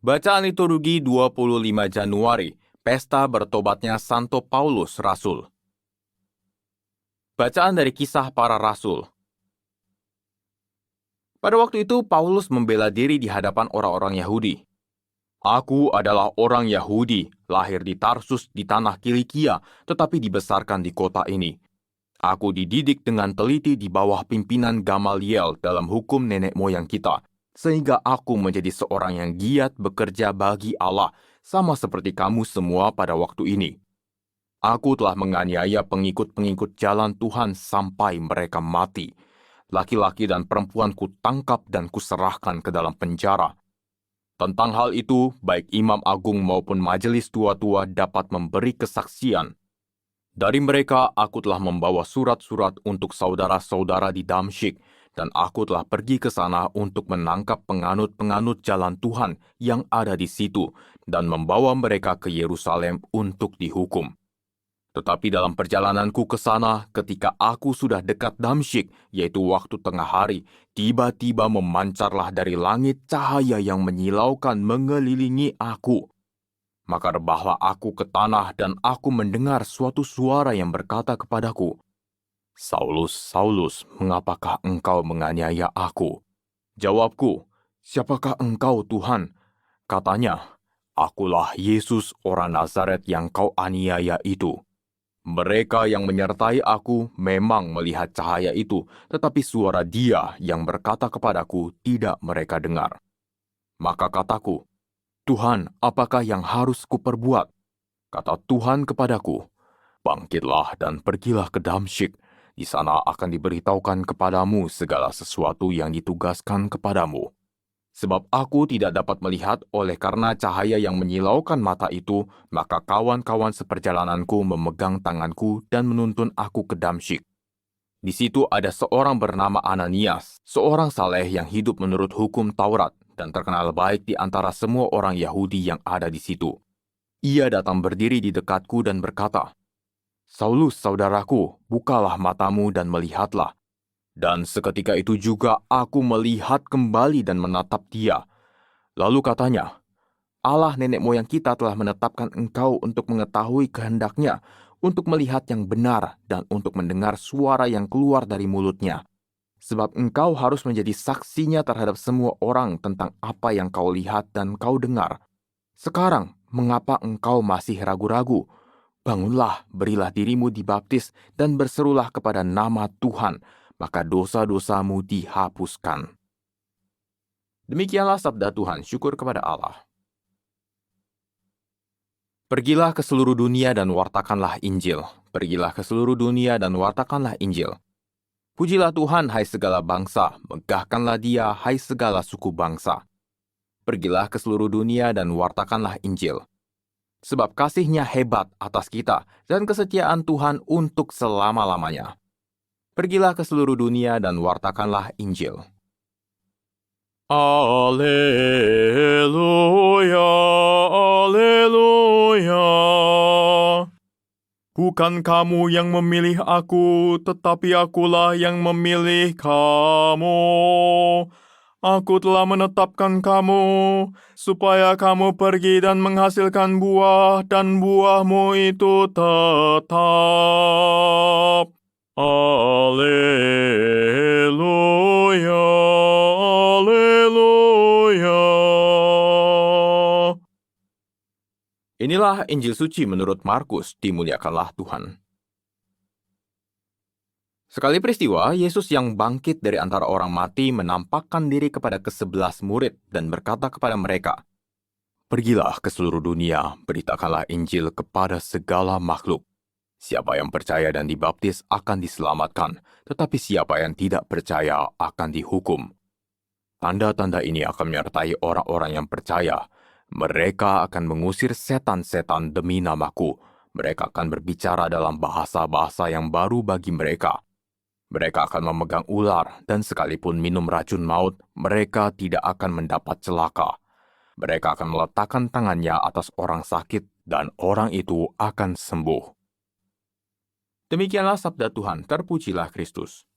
Bacaan liturgi 25 Januari, Pesta Bertobatnya Santo Paulus Rasul. Bacaan dari Kisah Para Rasul. Pada waktu itu, Paulus membela diri di hadapan orang-orang Yahudi. Aku adalah orang Yahudi, lahir di Tarsus di tanah Kilikia, tetapi dibesarkan di kota ini. Aku dididik dengan teliti di bawah pimpinan Gamaliel dalam hukum nenek moyang kita, sehingga aku menjadi seorang yang giat bekerja bagi Allah, sama seperti kamu semua pada waktu ini. Aku telah menganiaya pengikut-pengikut jalan Tuhan sampai mereka mati. Laki-laki dan perempuan kutangkap dan kuserahkan ke dalam penjara. Tentang hal itu, baik Imam Agung maupun Majelis Tua-tua dapat memberi kesaksian. Dari mereka, aku telah membawa surat-surat untuk saudara-saudara di Damsyik, dan aku telah pergi ke sana untuk menangkap penganut-penganut jalan Tuhan yang ada di situ, dan membawa mereka ke Yerusalem untuk dihukum. Tetapi dalam perjalananku ke sana, ketika aku sudah dekat Damsyik, yaitu waktu tengah hari, tiba-tiba memancarlah dari langit cahaya yang menyilaukan mengelilingi aku. Maka rebahlah aku ke tanah dan aku mendengar suatu suara yang berkata kepadaku, "Saulus, Saulus, mengapakah engkau menganiaya aku?" Jawabku, "Siapakah engkau, Tuhan?" Katanya, "Akulah Yesus orang Nazaret yang kau aniaya itu." Mereka yang menyertai aku memang melihat cahaya itu, tetapi suara Dia yang berkata kepadaku tidak mereka dengar. Maka kataku, "Tuhan, apakah yang harus kuperbuat?" Kata Tuhan kepadaku, "Bangkitlah dan pergilah ke Damsyik. Di sana akan diberitahukan kepadamu segala sesuatu yang ditugaskan kepadamu." Sebab aku tidak dapat melihat oleh karena cahaya yang menyilaukan mata itu, maka kawan-kawan seperjalananku memegang tanganku dan menuntun aku ke Damsyik. Di situ ada seorang bernama Ananias, seorang saleh yang hidup menurut hukum Taurat dan terkenal baik di antara semua orang Yahudi yang ada di situ. Ia datang berdiri di dekatku dan berkata, "Saulus, saudaraku, bukalah matamu dan melihatlah." Dan seketika itu juga aku melihat kembali dan menatap dia. Lalu katanya, "Allah nenek moyang kita telah menetapkan engkau untuk mengetahui kehendaknya, untuk melihat yang benar dan untuk mendengar suara yang keluar dari mulutnya. Sebab engkau harus menjadi saksinya terhadap semua orang tentang apa yang kau lihat dan kau dengar. Sekarang, mengapa engkau masih ragu-ragu? Bangunlah, berilah dirimu dibaptis, dan berserulah kepada nama Tuhan, maka dosa-dosamu dihapuskan." Demikianlah sabda Tuhan, syukur kepada Allah. Pergilah ke seluruh dunia dan wartakanlah Injil. Pergilah ke seluruh dunia dan wartakanlah Injil. Pujilah Tuhan, hai segala bangsa, megahkanlah Dia, hai segala suku bangsa. Pergilah ke seluruh dunia dan wartakanlah Injil. Sebab kasih-Nya hebat atas kita dan kesetiaan Tuhan untuk selama-lamanya. Pergilah ke seluruh dunia dan wartakanlah Injil. Alleluia, alleluia. Bukan kamu yang memilih aku, tetapi akulah yang memilih kamu. Aku telah menetapkan kamu, supaya kamu pergi dan menghasilkan buah, dan buahmu itu tetap. Alleluia, alleluia. Inilah Injil suci menurut Markus, dimuliakanlah Tuhan. Sekali peristiwa, Yesus yang bangkit dari antara orang mati menampakkan diri kepada ke-11 murid dan berkata kepada mereka, "Pergilah ke seluruh dunia, beritakanlah Injil kepada segala makhluk. Siapa yang percaya dan dibaptis akan diselamatkan, tetapi siapa yang tidak percaya akan dihukum. Tanda-tanda ini akan menyertai orang-orang yang percaya. Mereka akan mengusir setan-setan demi namaku. Mereka akan berbicara dalam bahasa-bahasa yang baru bagi mereka. Mereka akan memegang ular, dan sekalipun minum racun maut, mereka tidak akan mendapat celaka. Mereka akan meletakkan tangannya atas orang sakit, dan orang itu akan sembuh." Demikianlah sabda Tuhan, terpujilah Kristus.